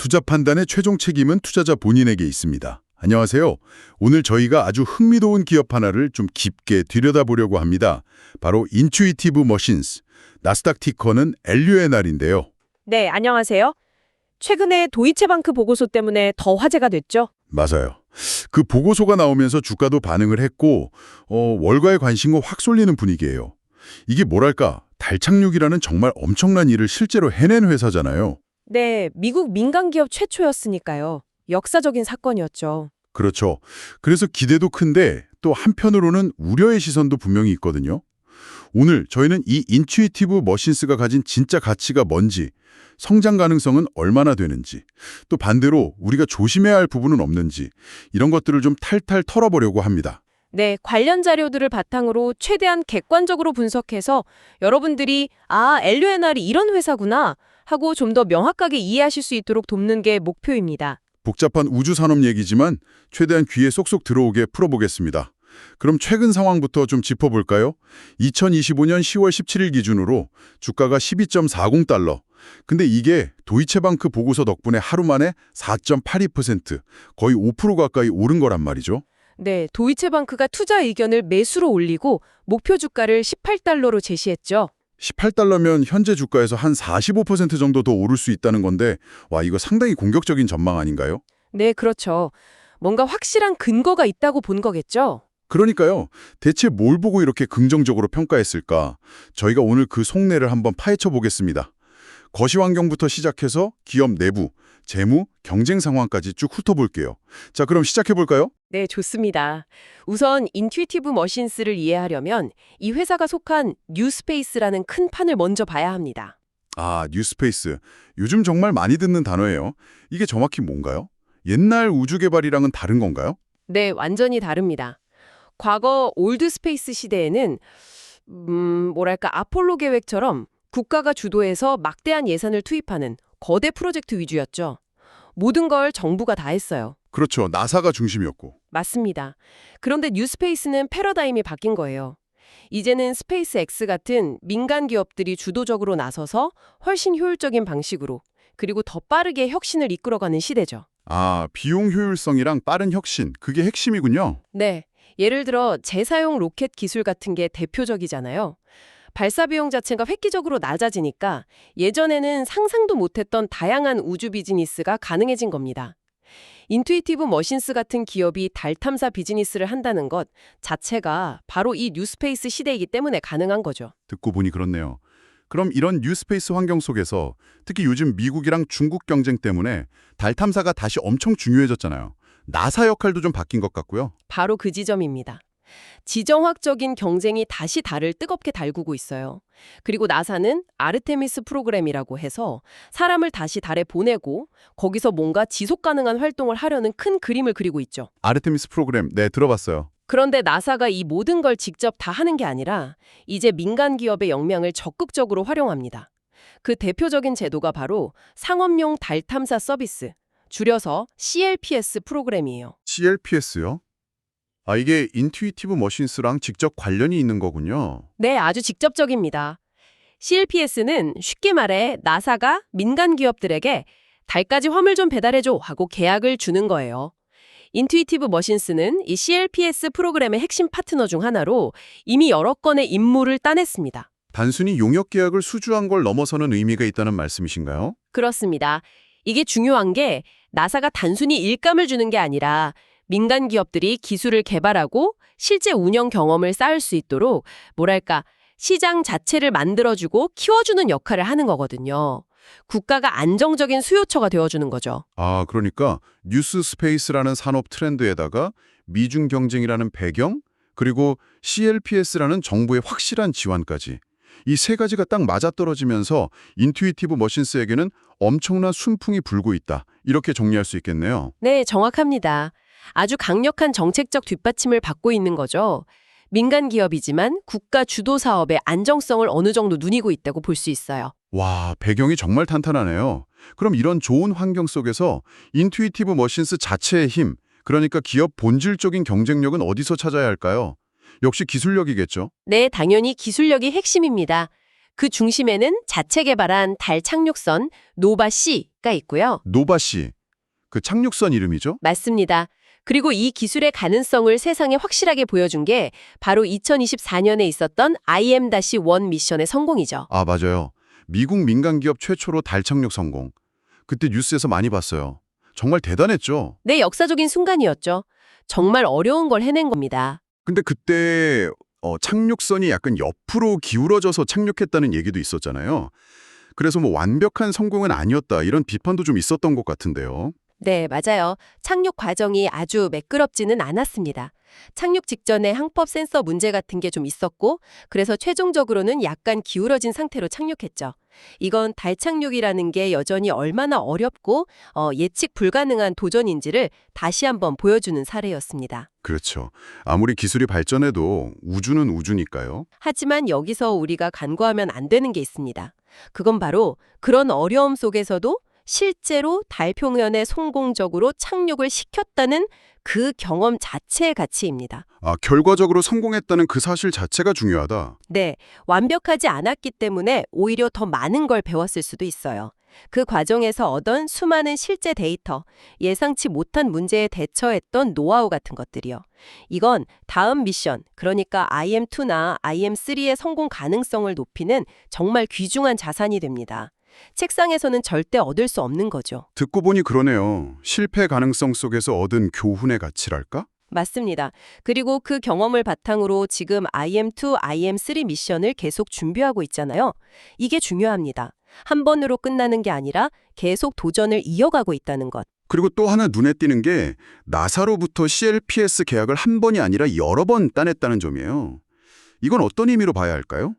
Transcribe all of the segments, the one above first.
투자 판단의 최종 책임은 투자자 본인에게 있습니다. 안녕하세요. 오늘 저희가 아주 흥미로운 기업 하나를 좀 깊게 들여다보려고 합니다. 바로 인투이티브 머신스, 나스닥 티커는 LUNR인데요. 네, 안녕하세요. 최근에 도이체방크 보고서 때문에 더 화제가 됐죠? 맞아요. 그 보고서가 나오면서 주가도 반응을 했고 월가의 관심도 확 쏠리는 분위기예요. 이게 뭐랄까, 달 착륙이라는 정말 엄청난 일을 실제로 해낸 회사잖아요. 네, 미국 민간 기업 최초였으니까요. 역사적인 사건이었죠. 그렇죠. 그래서 기대도 큰데 또 한편으로는 우려의 시선도 분명히 있거든요. 오늘 저희는 이 인투이티브 머신스가 가진 진짜 가치가 뭔지, 성장 가능성은 얼마나 되는지, 또 반대로 우리가 조심해야 할 부분은 없는지 이런 것들을 좀 탈탈 털어보려고 합니다. 네, 관련 자료들을 바탕으로 최대한 객관적으로 분석해서 여러분들이 LUNR이 이런 회사구나 하고 좀 더 명확하게 이해하실 수 있도록 돕는 게 목표입니다. 복잡한 우주 산업 얘기지만 최대한 귀에 쏙쏙 들어오게 풀어보겠습니다. 그럼 최근 상황부터 좀 짚어볼까요? 2025년 10월 17일 기준으로 주가가 12.40달러. 근데 이게 도이체방크 보고서 덕분에 하루 만에 4.82%, 거의 5% 가까이 오른 거란 말이죠. 네, 도이체방크가 투자 의견을 매수로 올리고 목표 주가를 18달러로 제시했죠. 18달러면 현재 주가에서 한 45% 정도 더 오를 수 있다는 건데, 와, 이거 상당히 공격적인 전망 아닌가요? 네, 그렇죠. 뭔가 확실한 근거가 있다고 본 거겠죠? 그러니까요. 대체 뭘 보고 이렇게 긍정적으로 평가했을까? 저희가 오늘 그 속내를 한번 파헤쳐 보겠습니다. 거시 환경부터 시작해서 기업 내부, 재무, 경쟁 상황까지 쭉 훑어볼게요. 자, 그럼 시작해볼까요? 네, 좋습니다. 우선 인투이티브 머신스를 이해하려면 이 회사가 속한 뉴스페이스라는 큰 판을 먼저 봐야 합니다. 아, 뉴스페이스. 요즘 정말 많이 듣는 단어예요. 이게 정확히 뭔가요? 옛날 우주 개발이랑은 다른 건가요? 네, 완전히 다릅니다. 과거 올드스페이스 시대에는 뭐랄까 아폴로 계획처럼 국가가 주도해서 막대한 예산을 투입하는 거대 프로젝트 위주였죠. 모든 걸 정부가 다 했어요. 그렇죠. 나사가 중심이었고. 맞습니다. 그런데 뉴스페이스는 패러다임이 바뀐 거예요. 이제는 스페이스X 같은 민간 기업들이 주도적으로 나서서 훨씬 효율적인 방식으로 그리고 더 빠르게 혁신을 이끌어가는 시대죠. 아, 비용 효율성이랑 빠른 혁신, 그게 핵심이군요. 네, 예를 들어 재사용 로켓 기술 같은 게 대표적이잖아요. 발사 비용 자체가 획기적으로 낮아지니까 예전에는 상상도 못했던 다양한 우주 비즈니스가 가능해진 겁니다. 인투이티브 머신스 같은 기업이 달 탐사 비즈니스를 한다는 것 자체가 바로 이 뉴스페이스 시대이기 때문에 가능한 거죠. 듣고 보니 그렇네요. 그럼 이런 뉴스페이스 환경 속에서 특히 요즘 미국이랑 중국 경쟁 때문에 달 탐사가 다시 엄청 중요해졌잖아요. 나사 역할도 좀 바뀐 것 같고요. 바로 그 지점입니다. 지정학적인 경쟁이 다시 달을 뜨겁게 달구고 있어요. 그리고 나사는 아르테미스 프로그램이라고 해서 사람을 다시 달에 보내고 거기서 뭔가 지속 가능한 활동을 하려는 큰 그림을 그리고 있죠. 아르테미스 프로그램, 네, 들어봤어요. 그런데 나사가 이 모든 걸 직접 다 하는 게 아니라 이제 민간 기업의 역량을 적극적으로 활용합니다. 그 대표적인 제도가 바로 상업용 달 탐사 서비스, 줄여서 CLPS 프로그램이에요. CLPS요? 아, 이게 인투이티브 머신스랑 직접 관련이 있는 거군요. 네, 아주 직접적입니다. CLPS는 쉽게 말해 나사가 민간 기업들에게 달까지 화물 좀 배달해줘 하고 계약을 주는 거예요. 인투이티브 머신스는 이 CLPS 프로그램의 핵심 파트너 중 하나로 이미 여러 건의 임무를 따냈습니다. 단순히 용역 계약을 수주한 걸 넘어서는 의미가 있다는 말씀이신가요? 그렇습니다. 이게 중요한 게 나사가 단순히 일감을 주는 게 아니라 민간 기업들이 기술을 개발하고 실제 운영 경험을 쌓을 수 있도록 뭐랄까 시장 자체를 만들어주고 키워주는 역할을 하는 거거든요. 국가가 안정적인 수요처가 되어주는 거죠. 아, 그러니까 뉴스 스페이스라는 산업 트렌드에다가 미중 경쟁이라는 배경, 그리고 CLPS라는 정부의 확실한 지원까지. 이 세 가지가 딱 맞아떨어지면서 인투이티브 머신스에게는 엄청난 순풍이 불고 있다. 이렇게 정리할 수 있겠네요. 네, 정확합니다. 아주 강력한 정책적 뒷받침을 받고 있는 거죠. 민간 기업이지만 국가 주도 사업의 안정성을 어느 정도 누리고 있다고 볼 수 있어요. 와, 배경이 정말 탄탄하네요. 그럼 이런 좋은 환경 속에서 인투이티브 머신스 자체의 힘, 그러니까 기업 본질적인 경쟁력은 어디서 찾아야 할까요? 역시 기술력이겠죠? 네, 당연히 기술력이 핵심입니다. 그 중심에는 자체 개발한 달 착륙선 노바-C가 있고요. 노바씨, 그 착륙선 이름이죠? 맞습니다. 그리고 이 기술의 가능성을 세상에 확실하게 보여준 게 바로 2024년에 있었던 IM-1 미션의 성공이죠. 아, 맞아요. 미국 민간 기업 최초로 달 착륙 성공. 그때 뉴스에서 많이 봤어요. 정말 대단했죠? 네, 역사적인 순간이었죠. 정말 어려운 걸 해낸 겁니다. 근데 그때 착륙선이 약간 옆으로 기울어져서 착륙했다는 얘기도 있었잖아요. 그래서 뭐 완벽한 성공은 아니었다 이런 비판도 좀 있었던 것 같은데요. 네, 맞아요. 착륙 과정이 아주 매끄럽지는 않았습니다. 착륙 직전에 항법 센서 문제 같은 게 좀 있었고, 그래서 최종적으로는 약간 기울어진 상태로 착륙했죠. 이건 달 착륙이라는 게 여전히 얼마나 어렵고 예측 불가능한 도전인지를 다시 한번 보여주는 사례였습니다. 그렇죠. 아무리 기술이 발전해도 우주는 우주니까요. 하지만 여기서 우리가 간과하면 안 되는 게 있습니다. 그건 바로 그런 어려움 속에서도 실제로 달 표면에 성공적으로 착륙을 시켰다는 그 경험 자체의 가치입니다. 아, 결과적으로 성공했다는 그 사실 자체가 중요하다. 네, 완벽하지 않았기 때문에 오히려 더 많은 걸 배웠을 수도 있어요. 그 과정에서 얻은 수많은 실제 데이터, 예상치 못한 문제에 대처했던 노하우 같은 것들이요. 이건 다음 미션, 그러니까 IM-2나 IM-3의 성공 가능성을 높이는 정말 귀중한 자산이 됩니다. 책상에서는 절대 얻을 수 없는 거죠. 듣고 보니 그러네요. 실패 가능성 속에서 얻은 교훈의 가치랄까? 맞습니다. 그리고 그 경험을 바탕으로 지금 IM-2, IM-3 미션을 계속 준비하고 있잖아요. 이게 중요합니다. 한 번으로 끝나는 게 아니라 계속 도전을 이어가고 있다는 것. 그리고 또 하나 눈에 띄는 게 나사로부터 CLPS 계약을 한 번이 아니라 여러 번 따냈다는 점이에요. 이건 어떤 의미로 봐야 할까요?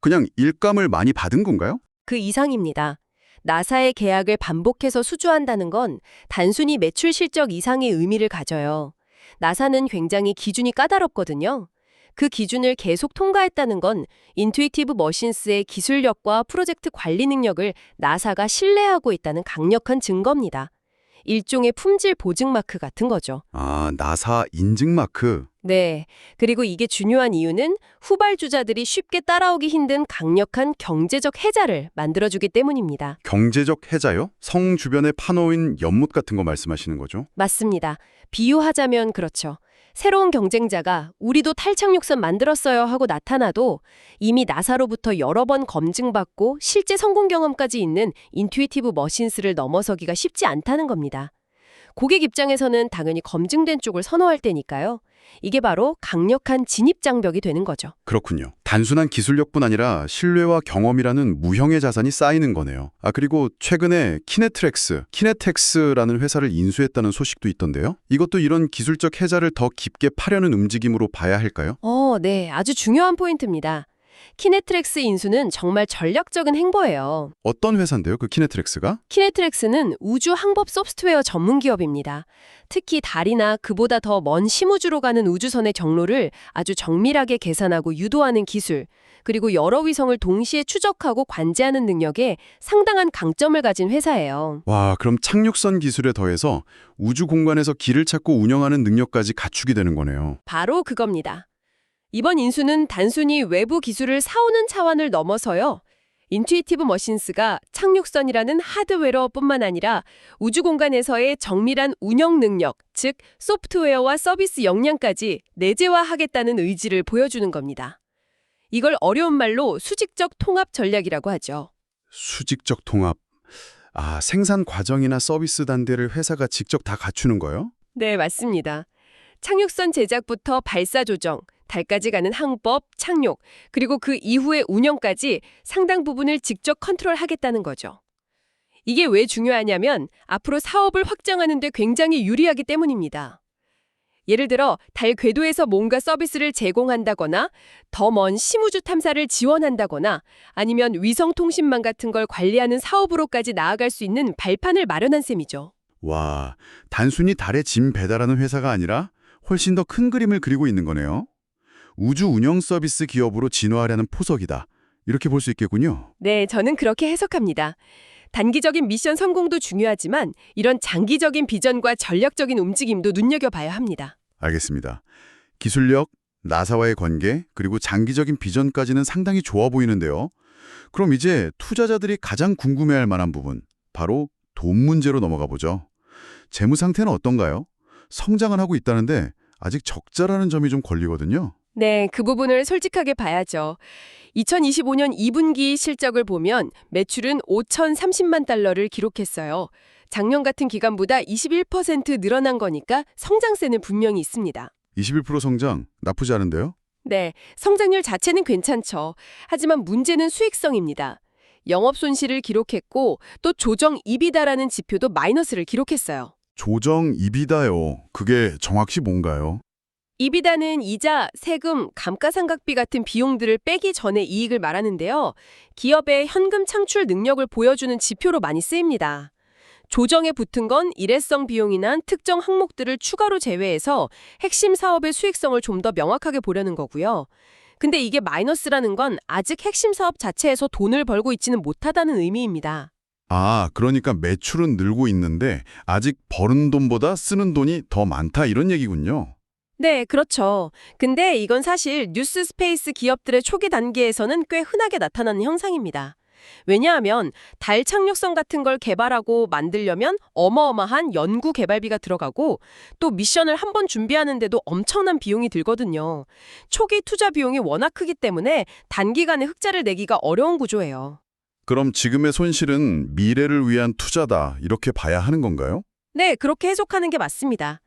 그냥 일감을 많이 받은 건가요? 그 이상입니다. 나사의 계약을 반복해서 수주한다는 건 단순히 매출 실적 이상의 의미를 가져요. 나사는 굉장히 기준이 까다롭거든요. 그 기준을 계속 통과했다는 건 인투이티브 머신스의 기술력과 프로젝트 관리 능력을 나사가 신뢰하고 있다는 강력한 증거입니다. 일종의 품질 보증 마크 같은 거죠. 아, 나사 인증 마크. 네. 그리고 이게 중요한 이유는 후발주자들이 쉽게 따라오기 힘든 강력한 경제적 해자를 만들어주기 때문입니다. 경제적 해자요? 성 주변에 파놓인 연못 같은 거 말씀하시는 거죠? 맞습니다. 비유하자면 그렇죠. 새로운 경쟁자가 우리도 탈착륙선 만들었어요 하고 나타나도 이미 나사로부터 여러 번 검증받고 실제 성공 경험까지 있는 인투이티브 머신스를 넘어서기가 쉽지 않다는 겁니다. 고객 입장에서는 당연히 검증된 쪽을 선호할 테니까요. 이게 바로 강력한 진입 장벽이 되는 거죠. 그렇군요. 단순한 기술력뿐 아니라 신뢰와 경험이라는 무형의 자산이 쌓이는 거네요. 아, 그리고 최근에 키네텍스라는 회사를 인수했다는 소식도 있던데요. 이것도 이런 기술적 해자를 더 깊게 파려는 움직임으로 봐야 할까요? 네. 아주 중요한 포인트입니다. 키네트렉스 인수는 정말 전략적인 행보예요. 어떤 회사인데요, 그 키네트렉스가? 키네트렉스는 우주 항법 소프트웨어 전문 기업입니다. 특히 달이나 그보다 더 먼 심우주로 가는 우주선의 경로를 아주 정밀하게 계산하고 유도하는 기술, 그리고 여러 위성을 동시에 추적하고 관제하는 능력에 상당한 강점을 가진 회사예요. 와, 그럼 착륙선 기술에 더해서 우주 공간에서 길을 찾고 운영하는 능력까지 갖추게 되는 거네요. 바로 그겁니다. 이번 인수는 단순히 외부 기술을 사오는 차원을 넘어서요. 인투이티브 머신스가 착륙선이라는 하드웨어뿐만 아니라 우주 공간에서의 정밀한 운영 능력, 즉 소프트웨어와 서비스 역량까지 내재화하겠다는 의지를 보여주는 겁니다. 이걸 어려운 말로 수직적 통합 전략이라고 하죠. 수직적 통합. 아, 생산 과정이나 서비스 단계를 회사가 직접 다 갖추는 거요? 네, 맞습니다. 착륙선 제작부터 발사 조정, 달까지 가는 항법, 착륙, 그리고 그 이후의 운영까지 상당 부분을 직접 컨트롤하겠다는 거죠. 이게 왜 중요하냐면 앞으로 사업을 확장하는 데 굉장히 유리하기 때문입니다. 예를 들어 달 궤도에서 뭔가 서비스를 제공한다거나 더 먼 심우주 탐사를 지원한다거나 아니면 위성 통신망 같은 걸 관리하는 사업으로까지 나아갈 수 있는 발판을 마련한 셈이죠. 와, 단순히 달에 짐 배달하는 회사가 아니라 훨씬 더 큰 그림을 그리고 있는 거네요. 우주 운영 서비스 기업으로 진화하려는 포석이다. 이렇게 볼 수 있겠군요. 네, 저는 그렇게 해석합니다. 단기적인 미션 성공도 중요하지만 이런 장기적인 비전과 전략적인 움직임도 눈여겨봐야 합니다. 알겠습니다. 기술력, 나사와의 관계, 그리고 장기적인 비전까지는 상당히 좋아 보이는데요. 그럼 이제 투자자들이 가장 궁금해할 만한 부분, 바로 돈 문제로 넘어가 보죠. 재무 상태는 어떤가요? 성장은 하고 있다는데 아직 적자라는 점이 좀 걸리거든요. 네, 그 부분을 솔직하게 봐야죠. 2025년 2분기 실적을 보면 매출은 5,030만 달러를 기록했어요. 작년 같은 기간보다 21% 늘어난 거니까 성장세는 분명히 있습니다. 21% 성장, 나쁘지 않은데요? 네, 성장률 자체는 괜찮죠. 하지만 문제는 수익성입니다. 영업 손실을 기록했고 또 조정 이비다라는 지표도 마이너스를 기록했어요. 조정 이비다요. 그게 정확히 뭔가요? 이비다는 이자, 세금, 감가상각비 같은 비용들을 빼기 전에 이익을 말하는데요. 기업의 현금 창출 능력을 보여주는 지표로 많이 쓰입니다. 조정에 붙은 건 일회성 비용이나 특정 항목들을 추가로 제외해서 핵심 사업의 수익성을 좀 더 명확하게 보려는 거고요. 근데 이게 마이너스라는 건 아직 핵심 사업 자체에서 돈을 벌고 있지는 못하다는 의미입니다. 아, 그러니까 매출은 늘고 있는데 아직 버는 돈보다 쓰는 돈이 더 많다 이런 얘기군요. 네, 그렇죠. 근데 이건 사실 뉴스 스페이스 기업들의 초기 단계에서는 꽤 흔하게 나타나는 현상입니다. 왜냐하면 달 착륙성 같은 걸 개발하고 만들려면 어마어마한 연구 개발비가 들어가고 또 미션을 한 번 준비하는데도 엄청난 비용이 들거든요. 초기 투자 비용이 워낙 크기 때문에 단기간에 흑자를 내기가 어려운 구조예요. 그럼 지금의 손실은 미래를 위한 투자다 이렇게 봐야 하는 건가요? 네, 그렇게 해석하는 게 맞습니다.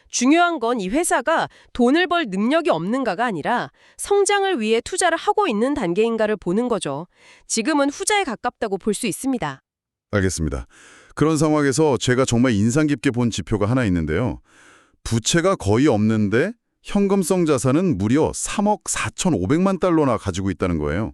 중요한 건 이 회사가 돈을 벌 능력이 없는가가 아니라 성장을 위해 투자를 하고 있는 단계인가를 보는 거죠. 지금은 후자에 가깝다고 볼 수 있습니다. 알겠습니다. 그런 상황에서 제가 정말 인상 깊게 본 지표가 하나 있는데요. 부채가 거의 없는데 현금성 자산은 무려 3억 4,500만 달러나 가지고 있다는 거예요.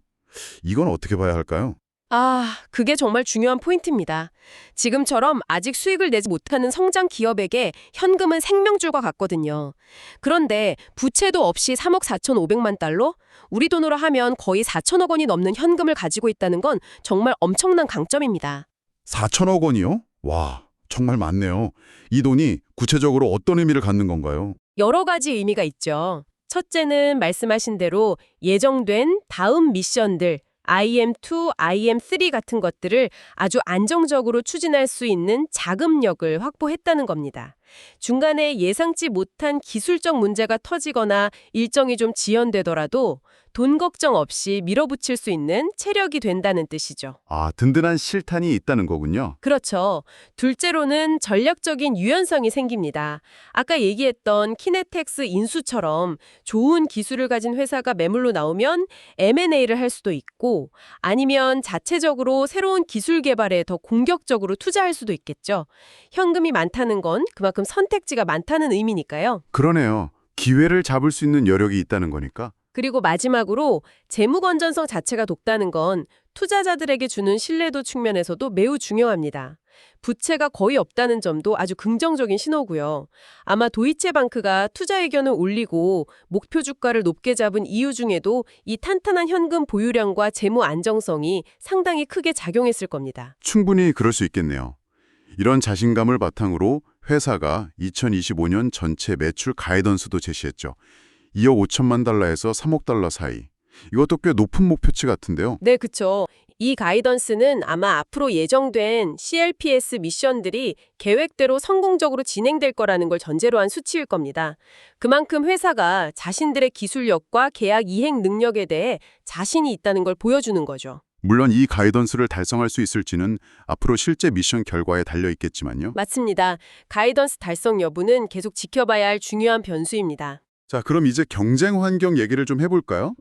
이건 어떻게 봐야 할까요? 아, 그게 정말 중요한 포인트입니다. 지금처럼 아직 수익을 내지 못하는 성장 기업에게 현금은 생명줄과 같거든요. 그런데 부채도 없이 3억 4,500만 달러? 우리 돈으로 하면 거의 4천억 원이 넘는 현금을 가지고 있다는 건 정말 엄청난 강점입니다. 4천억 원이요? 와, 정말 많네요. 이 돈이 구체적으로 어떤 의미를 갖는 건가요? 여러 가지 의미가 있죠. 첫째는 말씀하신 대로 예정된 다음 미션들, IM2, IM3 같은 것들을 아주 안정적으로 추진할 수 있는 자금력을 확보했다는 겁니다. 중간에 예상치 못한 기술적 문제가 터지거나 일정이 좀 지연되더라도 돈 걱정 없이 밀어붙일 수 있는 체력이 된다는 뜻이죠. 아, 든든한 실탄이 있다는 거군요. 그렇죠. 둘째로는 전략적인 유연성이 생깁니다. 아까 얘기했던 키네텍스 인수처럼 좋은 기술을 가진 회사가 매물로 나오면 M&A를 할 수도 있고 아니면 자체적으로 새로운 기술 개발에 더 공격적으로 투자할 수도 있겠죠. 현금이 많다는 건 그만큼 선택지가 많다는 의미니까요. 그러네요. 기회를 잡을 수 있는 여력이 있다는 거니까. 그리고 마지막으로 재무 건전성 자체가 높다는 건 투자자들에게 주는 신뢰도 측면에서도 매우 중요합니다. 부채가 거의 없다는 점도 아주 긍정적인 신호고요. 아마 도이체방크가 투자 의견을 올리고 목표 주가를 높게 잡은 이유 중에도 이 탄탄한 현금 보유량과 재무 안정성이 상당히 크게 작용했을 겁니다. 충분히 그럴 수 있겠네요. 이런 자신감을 바탕으로 회사가 2025년 전체 매출 가이던스도 제시했죠. 2억 5천만 달러에서 3억 달러 사이. 이것도 꽤 높은 목표치 같은데요. 네, 그쵸. 이 가이던스는 아마 앞으로 예정된 CLPS 미션들이 계획대로 성공적으로 진행될 거라는 걸 전제로 한 수치일 겁니다. 그만큼 회사가 자신들의 기술력과 계약 이행 능력에 대해 자신이 있다는 걸 보여주는 거죠. 물론 이 가이던스를 달성할 수 있을지는 앞으로 실제 미션 결과에 달려 있겠지만요. 맞습니다. 가이던스 달성 여부는 계속 지켜봐야 할 중요한 변수입니다. 자, 그럼 이제 경쟁 환경 얘기를 좀 해볼까요?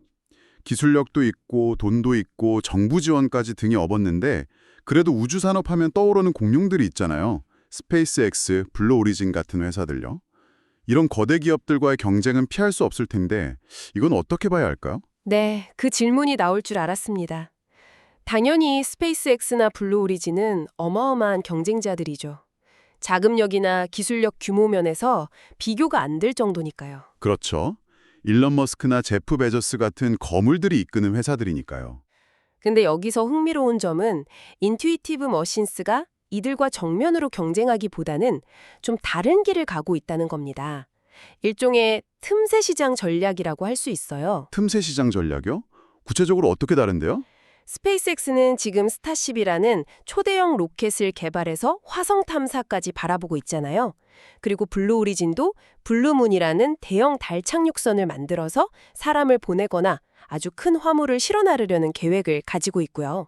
기술력도 있고 돈도 있고 정부 지원까지 등이 업었는데 그래도 우주산업 하면 떠오르는 공룡들이 있잖아요. 스페이스X, 블루 오리진 같은 회사들요. 이런 거대 기업들과의 경쟁은 피할 수 없을 텐데 이건 어떻게 봐야 할까요? 네, 그 질문이 나올 줄 알았습니다. 당연히 스페이스X나 블루 오리진은 어마어마한 경쟁자들이죠. 자금력이나 기술력 규모 면에서 비교가 안 될 정도니까요. 그렇죠. 일론 머스크나 제프 베조스 같은 거물들이 이끄는 회사들이니까요. 근데 여기서 흥미로운 점은 인투이티브 머신스가 이들과 정면으로 경쟁하기보다는 좀 다른 길을 가고 있다는 겁니다. 일종의 틈새 시장 전략이라고 할 수 있어요. 틈새 시장 전략이요? 구체적으로 어떻게 다른데요? 스페이스X는 지금 스타쉽이라는 초대형 로켓을 개발해서 화성 탐사까지 바라보고 있잖아요. 그리고 블루 오리진도 블루문이라는 대형 달 착륙선을 만들어서 사람을 보내거나 아주 큰 화물을 실어 나르려는 계획을 가지고 있고요.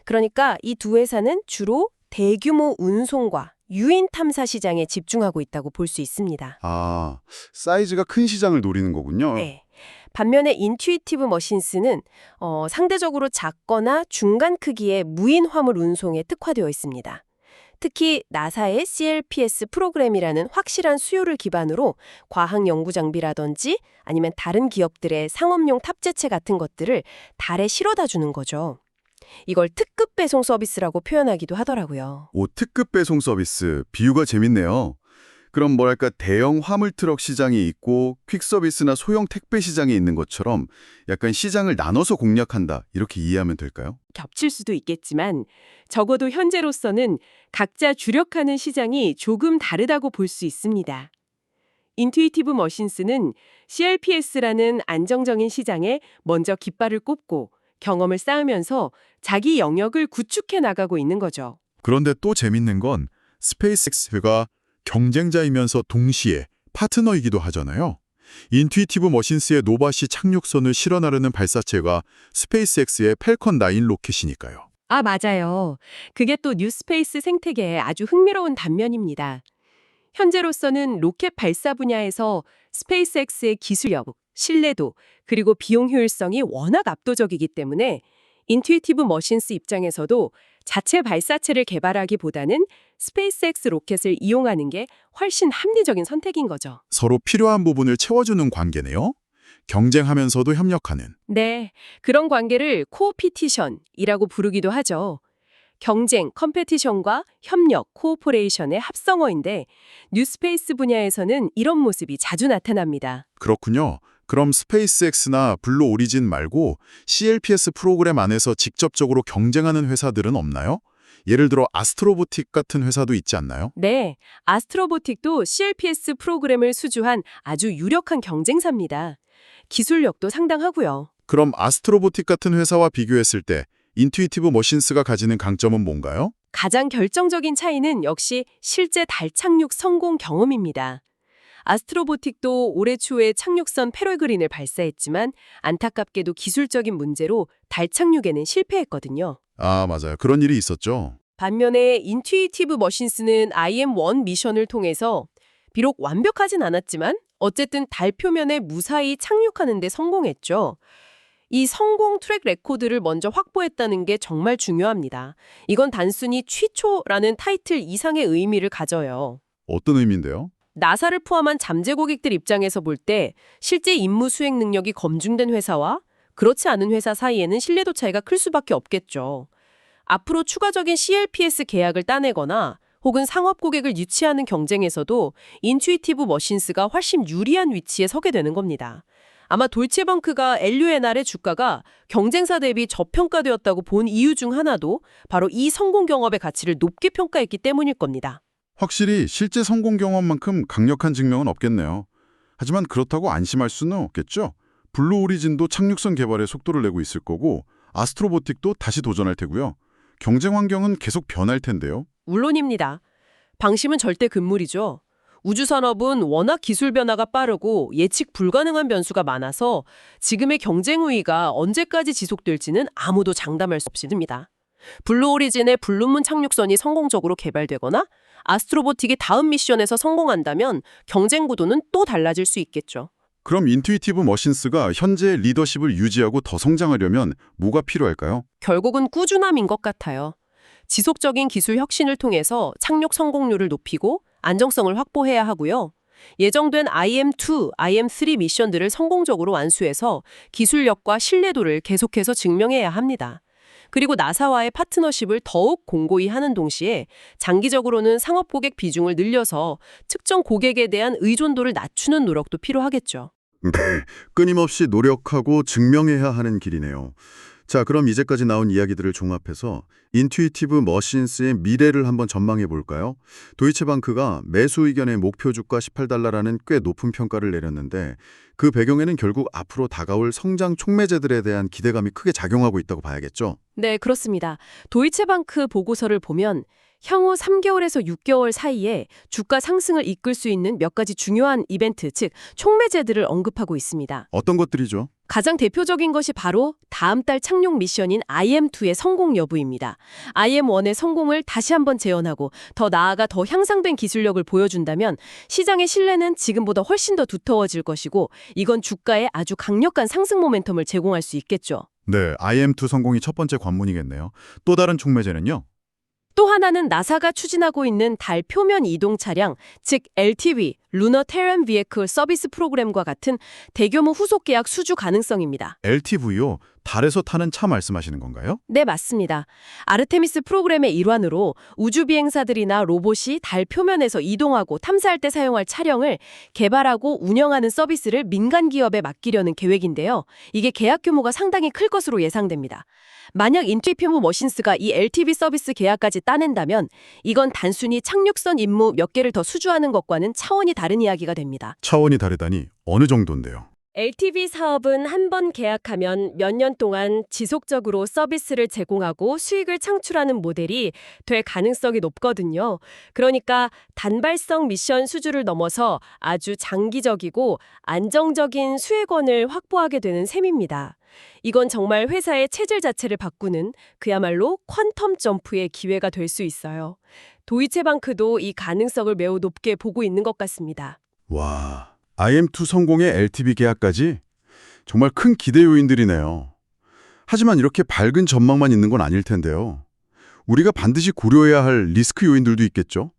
그러니까 이 두 회사는 주로 대규모 운송과 유인 탐사 시장에 집중하고 있다고 볼 수 있습니다. 아, 사이즈가 큰 시장을 노리는 거군요. 네. 반면에 인투이티브 머신스는 상대적으로 작거나 중간 크기의 무인 화물 운송에 특화되어 있습니다. 특히 나사의 CLPS 프로그램이라는 확실한 수요를 기반으로 과학 연구 장비라든지 아니면 다른 기업들의 상업용 탑재체 같은 것들을 달에 실어다 주는 거죠. 이걸 특급 배송 서비스라고 표현하기도 하더라고요. 오, 특급 배송 서비스. 비유가 재밌네요. 그럼 뭐랄까 대형 화물 트럭 시장이 있고 퀵 서비스나 소형 택배 시장이 있는 것처럼 약간 시장을 나눠서 공략한다. 이렇게 이해하면 될까요? 겹칠 수도 있겠지만 적어도 현재로서는 각자 주력하는 시장이 조금 다르다고 볼 수 있습니다. 인투이티브 머신스는 CLPS라는 안정적인 시장에 먼저 깃발을 꼽고 경험을 쌓으면서 자기 영역을 구축해 나가고 있는 거죠. 그런데 또 재밌는 건 스페이스X가 경쟁자이면서 동시에 파트너이기도 하잖아요. 인투이티브 머신스의 노바시 착륙선을 실어 나르는 발사체가 스페이스X의 팰컨 9 로켓이니까요. 아, 맞아요. 그게 또 뉴스페이스 생태계의 아주 흥미로운 단면입니다. 현재로서는 로켓 발사 분야에서 스페이스X의 기술력, 신뢰도, 그리고 비용 효율성이 워낙 압도적이기 때문에 인투이티브 머신스 입장에서도 자체 발사체를 개발하기보다는 스페이스X 로켓을 이용하는 게 훨씬 합리적인 선택인 거죠. 서로 필요한 부분을 채워주는 관계네요. 경쟁하면서도 협력하는. 네, 그런 관계를 코피티션이라고 부르기도 하죠. 경쟁, 컴페티션과 협력, 코오퍼레이션의 합성어인데 뉴스페이스 분야에서는 이런 모습이 자주 나타납니다. 그렇군요. 그럼 스페이스X나 블루 오리진 말고 CLPS 프로그램 안에서 직접적으로 경쟁하는 회사들은 없나요? 예를 들어 아스트로보틱 같은 회사도 있지 않나요? 네, 아스트로보틱도 CLPS 프로그램을 수주한 아주 유력한 경쟁사입니다. 기술력도 상당하고요. 그럼 아스트로보틱 같은 회사와 비교했을 때 인투이티브 머신스가 가지는 강점은 뭔가요? 가장 결정적인 차이는 역시 실제 달 착륙 성공 경험입니다. 아스트로보틱도 올해 초에 착륙선 페레그린을 발사했지만 안타깝게도 기술적인 문제로 달 착륙에는 실패했거든요. 아, 맞아요. 그런 일이 있었죠. 반면에 인투이티브 머신스는 IM-1 미션을 통해서 비록 완벽하진 않았지만 어쨌든 달 표면에 무사히 착륙하는 데 성공했죠. 이 성공 트랙 레코드를 먼저 확보했다는 게 정말 중요합니다. 이건 단순히 최초라는 타이틀 이상의 의미를 가져요. 어떤 의미인데요? 나사를 포함한 잠재 고객들 입장에서 볼 때 실제 임무 수행 능력이 검증된 회사와 그렇지 않은 회사 사이에는 신뢰도 차이가 클 수밖에 없겠죠. 앞으로 추가적인 CLPS 계약을 따내거나 혹은 상업 고객을 유치하는 경쟁에서도 인투이티브 머신스가 훨씬 유리한 위치에 서게 되는 겁니다. 아마 돌체ban크가 LUNR의 주가가 경쟁사 대비 저평가되었다고 본 이유 중 하나도 바로 이 성공 경험의 가치를 높게 평가했기 때문일 겁니다. 확실히 실제 성공 경험만큼 강력한 증명은 없겠네요. 하지만 그렇다고 안심할 수는 없겠죠. 블루 오리진도 착륙선 개발에 속도를 내고 있을 거고 아스트로보틱도 다시 도전할 테고요. 경쟁 환경은 계속 변할 텐데요. 물론입니다. 방심은 절대 금물이죠. 우주산업은 워낙 기술 변화가 빠르고 예측 불가능한 변수가 많아서 지금의 경쟁 우위가 언제까지 지속될지는 아무도 장담할 수 없습니다. 블루 오리진의 블루문 착륙선이 성공적으로 개발되거나 아스트로보틱이 다음 미션에서 성공한다면 경쟁 구도는 또 달라질 수 있겠죠. 그럼 인투이티브 머신스가 현재의 리더십을 유지하고 더 성장하려면 뭐가 필요할까요? 결국은 꾸준함인 것 같아요. 지속적인 기술 혁신을 통해서 착륙 성공률을 높이고 안정성을 확보해야 하고요. 예정된 IM-2, IM-3 미션들을 성공적으로 완수해서 기술력과 신뢰도를 계속해서 증명해야 합니다. 그리고 나사와의 파트너십을 더욱 공고히 하는 동시에 장기적으로는 상업 고객 비중을 늘려서 특정 고객에 대한 의존도를 낮추는 노력도 필요하겠죠. 네, 끊임없이 노력하고 증명해야 하는 길이네요. 자, 그럼 이제까지 나온 이야기들을 종합해서 인투이티브 머신스의 미래를 한번 전망해 볼까요? 도이체방크가 매수 의견의 목표 주가 18달러라는 꽤 높은 평가를 내렸는데 그 배경에는 결국 앞으로 다가올 성장 촉매제들에 대한 기대감이 크게 작용하고 있다고 봐야겠죠? 네, 그렇습니다. 도이체방크 보고서를 보면 향후 3개월에서 6개월 사이에 주가 상승을 이끌 수 있는 몇 가지 중요한 이벤트, 즉 촉매제들을 언급하고 있습니다. 어떤 것들이죠? 가장 대표적인 것이 바로 다음 달 착륙 미션인 IM-2의 성공 여부입니다. IM-1의 성공을 다시 한번 재현하고 더 나아가 더 향상된 기술력을 보여준다면 시장의 신뢰는 지금보다 훨씬 더 두터워질 것이고 이건 주가에 아주 강력한 상승 모멘텀을 제공할 수 있겠죠. 네, IM2 성공이 첫 번째 관문이겠네요. 또 다른 촉매제는요? 또 하나는 나사가 추진하고 있는 달 표면 이동 차량, 즉 LTV, Lunar Terrain Vehicle 서비스 프로그램과 같은 대규모 후속 계약 수주 가능성입니다. LTV요? 달에서 타는 차 말씀하시는 건가요? 네, 맞습니다. 아르테미스 프로그램의 일환으로 우주 비행사들이나 로봇이 달 표면에서 이동하고 탐사할 때 사용할 차량을 개발하고 운영하는 서비스를 민간 기업에 맡기려는 계획인데요. 이게 계약 규모가 상당히 클 것으로 예상됩니다. 만약 인투이티브 머신스가 이 LTV 서비스 계약까지 따낸다면 이건 단순히 착륙선 임무 몇 개를 더 수주하는 것과는 차원이 다른 이야기가 됩니다. 차원이 다르다니 어느 정도인데요? LTV 사업은 한 번 계약하면 몇 년 동안 지속적으로 서비스를 제공하고 수익을 창출하는 모델이 될 가능성이 높거든요. 그러니까 단발성 미션 수주를 넘어서 아주 장기적이고 안정적인 수익원을 확보하게 되는 셈입니다. 이건 정말 회사의 체질 자체를 바꾸는 그야말로 퀀텀 점프의 기회가 될 수 있어요. 도이체방크도 이 가능성을 매우 높게 보고 있는 것 같습니다. 와, IM2 성공의 LTV 계약까지? 정말 큰 기대 요인들이네요. 하지만 이렇게 밝은 전망만 있는 건 아닐 텐데요. 우리가 반드시 고려해야 할 리스크 요인들도 있겠죠?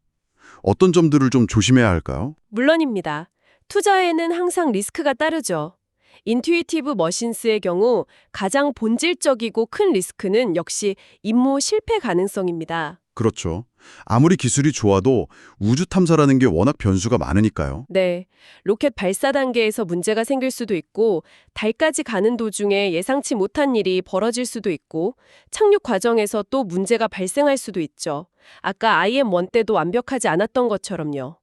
어떤 점들을 좀 조심해야 할까요? 물론입니다. 투자에는 항상 리스크가 따르죠. 인투이티브 머신스의 경우 가장 본질적이고 큰 리스크는 역시 임무 실패 가능성입니다. 그렇죠. 아무리 기술이 좋아도 우주 탐사라는 게 워낙 변수가 많으니까요. 네, 로켓 발사 단계에서 문제가 생길 수도 있고 달까지 가는 도중에 예상치 못한 일이 벌어질 수도 있고 착륙 과정에서 또 문제가 발생할 수도 있죠. 아까 IM-1 때도 완벽하지 않았던 것처럼요.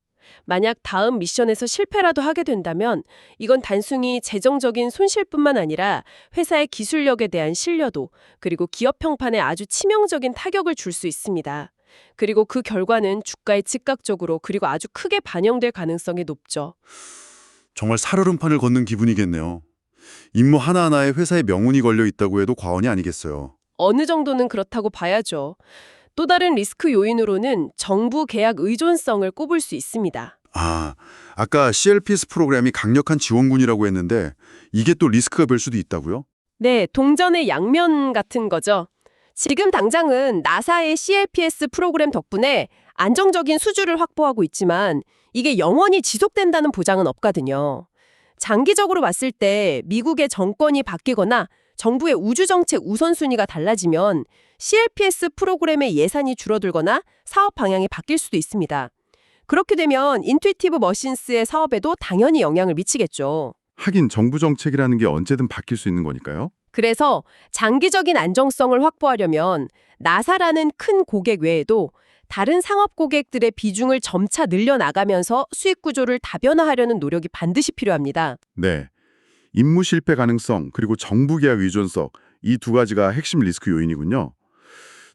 만약 다음 미션에서 실패라도 하게 된다면 이건 단순히 재정적인 손실뿐만 아니라 회사의 기술력에 대한 신뢰도 그리고 기업 평판에 아주 치명적인 타격을 줄 수 있습니다. 그리고 그 결과는 주가에 즉각적으로 그리고 아주 크게 반영될 가능성이 높죠. 정말 살얼음판을 걷는 기분이겠네요. 임무 하나하나에 회사의 명운이 걸려 있다고 해도 과언이 아니겠어요. 어느 정도는 그렇다고 봐야죠. 또 다른 리스크 요인으로는 정부 계약 의존성을 꼽을 수 있습니다. 아, 아까 CLPS 프로그램이 강력한 지원군이라고 했는데 이게 또 리스크가 될 수도 있다고요? 네, 동전의 양면 같은 거죠. 지금 당장은 나사의 CLPS 프로그램 덕분에 안정적인 수주를 확보하고 있지만 이게 영원히 지속된다는 보장은 없거든요. 장기적으로 봤을 때 미국의 정권이 바뀌거나 정부의 우주정책 우선순위가 달라지면 CLPS 프로그램의 예산이 줄어들거나 사업 방향이 바뀔 수도 있습니다. 그렇게 되면 인투이티브 머신스의 사업에도 당연히 영향을 미치겠죠. 하긴 정부 정책이라는 게 언제든 바뀔 수 있는 거니까요. 그래서 장기적인 안정성을 확보하려면 나사라는 큰 고객 외에도 다른 상업 고객들의 비중을 점차 늘려나가면서 수익 구조를 다변화하려는 노력이 반드시 필요합니다. 네. 임무 실패 가능성 그리고 정부 계약 의존성 이 두 가지가 핵심 리스크 요인이군요.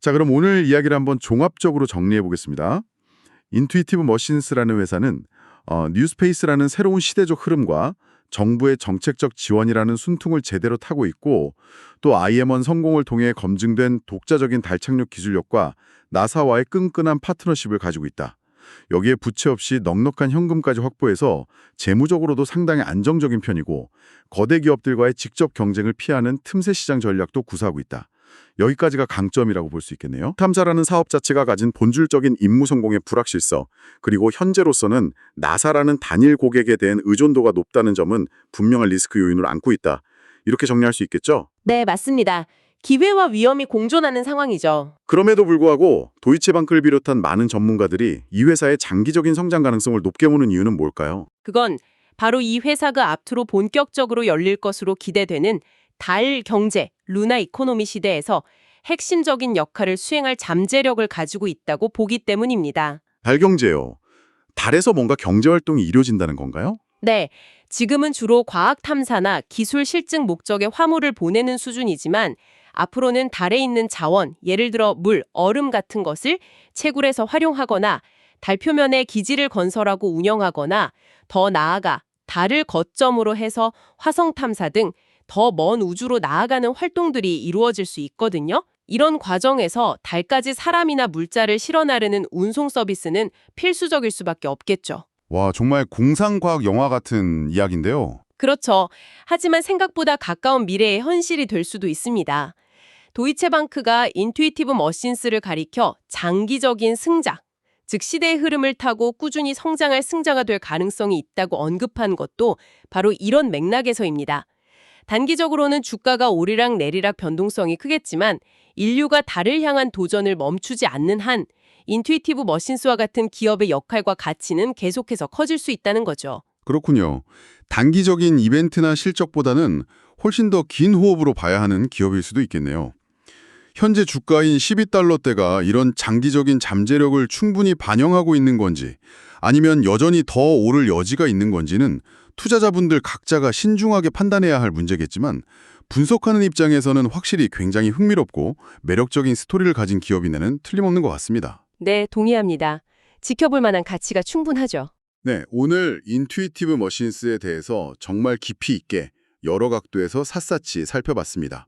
자, 그럼 오늘 이야기를 한번 종합적으로 정리해 보겠습니다. 인투이티브 머신스라는 회사는 뉴스페이스라는 새로운 시대적 흐름과 정부의 정책적 지원이라는 순퉁을 제대로 타고 있고 또 IM-1 성공을 통해 검증된 독자적인 달 착륙 기술력과 나사와의 끈끈한 파트너십을 가지고 있다. 여기에 부채 없이 넉넉한 현금까지 확보해서 재무적으로도 상당히 안정적인 편이고 거대 기업들과의 직접 경쟁을 피하는 틈새 시장 전략도 구사하고 있다. 여기까지가 강점이라고 볼 수 있겠네요. 탐사라는 사업 자체가 가진 본질적인 임무 성공의 불확실성, 그리고 현재로서는 나사라는 단일 고객에 대한 의존도가 높다는 점은 분명한 리스크 요인으로 안고 있다. 이렇게 정리할 수 있겠죠? 네, 맞습니다. 기회와 위험이 공존하는 상황이죠. 그럼에도 불구하고 도이체방크를 비롯한 많은 전문가들이 이 회사의 장기적인 성장 가능성을 높게 보는 이유는 뭘까요? 그건 바로 이 회사가 앞으로 본격적으로 열릴 것으로 기대되는 달 경제, 루나 이코노미 시대에서 핵심적인 역할을 수행할 잠재력을 가지고 있다고 보기 때문입니다. 달 경제요. 달에서 뭔가 경제 활동이 이루어진다는 건가요? 네, 지금은 주로 과학 탐사나 기술 실증 목적의 화물을 보내는 수준이지만 앞으로는 달에 있는 자원, 예를 들어 물, 얼음 같은 것을 채굴해서 활용하거나 달 표면에 기지를 건설하고 운영하거나 더 나아가 달을 거점으로 해서 화성 탐사 등 더 먼 우주로 나아가는 활동들이 이루어질 수 있거든요. 이런 과정에서 달까지 사람이나 물자를 실어 나르는 운송 서비스는 필수적일 수밖에 없겠죠. 와, 정말 공상과학 영화 같은 이야기인데요. 그렇죠. 하지만 생각보다 가까운 미래의 현실이 될 수도 있습니다. 도이체방크가 인투이티브 머신스를 가리켜 장기적인 승자, 즉 시대의 흐름을 타고 꾸준히 성장할 승자가 될 가능성이 있다고 언급한 것도 바로 이런 맥락에서입니다. 단기적으로는 주가가 오르락 내리락 변동성이 크겠지만 인류가 달을 향한 도전을 멈추지 않는 한 인투이티브 머신스와 같은 기업의 역할과 가치는 계속해서 커질 수 있다는 거죠. 그렇군요. 단기적인 이벤트나 실적보다는 훨씬 더 긴 호흡으로 봐야 하는 기업일 수도 있겠네요. 현재 주가인 12달러대가 이런 장기적인 잠재력을 충분히 반영하고 있는 건지 아니면 여전히 더 오를 여지가 있는 건지는 투자자분들 각자가 신중하게 판단해야 할 문제겠지만 분석하는 입장에서는 확실히 굉장히 흥미롭고 매력적인 스토리를 가진 기업이네는 틀림없는 것 같습니다. 네, 동의합니다. 지켜볼 만한 가치가 충분하죠. 네, 오늘 인투이티브 머신스에 대해서 정말 깊이 있게 여러 각도에서 샅샅이 살펴봤습니다.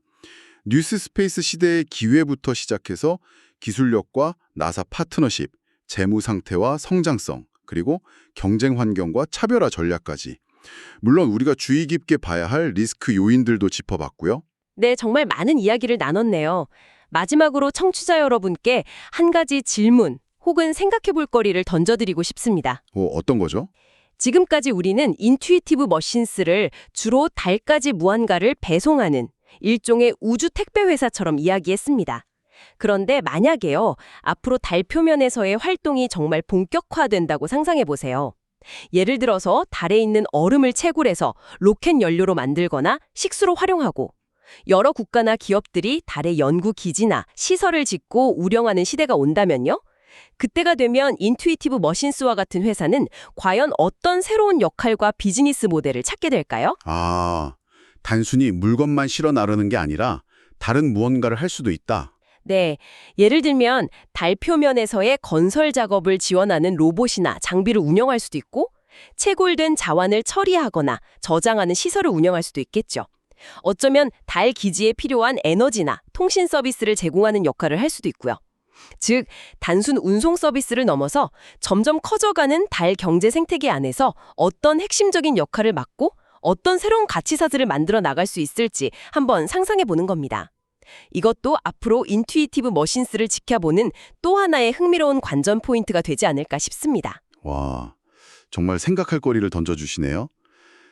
뉴스 스페이스 시대의 기회부터 시작해서 기술력과 나사 파트너십, 재무 상태와 성장성, 그리고 경쟁 환경과 차별화 전략까지 물론 우리가 주의 깊게 봐야 할 리스크 요인들도 짚어봤고요. 네, 정말 많은 이야기를 나눴네요. 마지막으로 청취자 여러분께 한 가지 질문 혹은 생각해 볼 거리를 던져드리고 싶습니다. 어떤 거죠? 지금까지 우리는 인투이티브 머신스를 주로 달까지 무언가를 배송하는 일종의 우주 택배 회사처럼 이야기했습니다. 그런데 만약에요, 앞으로 달 표면에서의 활동이 정말 본격화된다고 상상해 보세요. 예를 들어서 달에 있는 얼음을 채굴해서 로켓 연료로 만들거나 식수로 활용하고 여러 국가나 기업들이 달에 연구 기지나 시설을 짓고 운영하는 시대가 온다면요? 그때가 되면 인투이티브 머신스와 같은 회사는 과연 어떤 새로운 역할과 비즈니스 모델을 찾게 될까요? 아, 단순히 물건만 실어 나르는 게 아니라 다른 무언가를 할 수도 있다. 네, 예를 들면 달 표면에서의 건설 작업을 지원하는 로봇이나 장비를 운영할 수도 있고 채굴된 자원을 처리하거나 저장하는 시설을 운영할 수도 있겠죠. 어쩌면 달 기지에 필요한 에너지나 통신 서비스를 제공하는 역할을 할 수도 있고요. 즉, 단순 운송 서비스를 넘어서 점점 커져가는 달 경제 생태계 안에서 어떤 핵심적인 역할을 맡고 어떤 새로운 가치사들을 만들어 나갈 수 있을지 한번 상상해 보는 겁니다. 이것도 앞으로 인투이티브 머신스를 지켜보는 또 하나의 흥미로운 관전 포인트가 되지 않을까 싶습니다. 와, 정말 생각할 거리를 던져주시네요.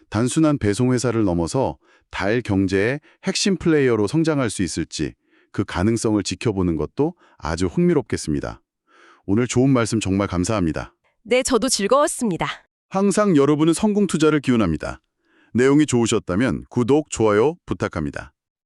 단순한 배송회사를 넘어서 달 경제의 핵심 플레이어로 성장할 수 있을지 그 가능성을 지켜보는 것도 아주 흥미롭겠습니다. 오늘 좋은 말씀 정말 감사합니다. 네, 저도 즐거웠습니다. 항상 여러분은 성공 투자를 기원합니다. 내용이 좋으셨다면 구독, 좋아요 부탁합니다.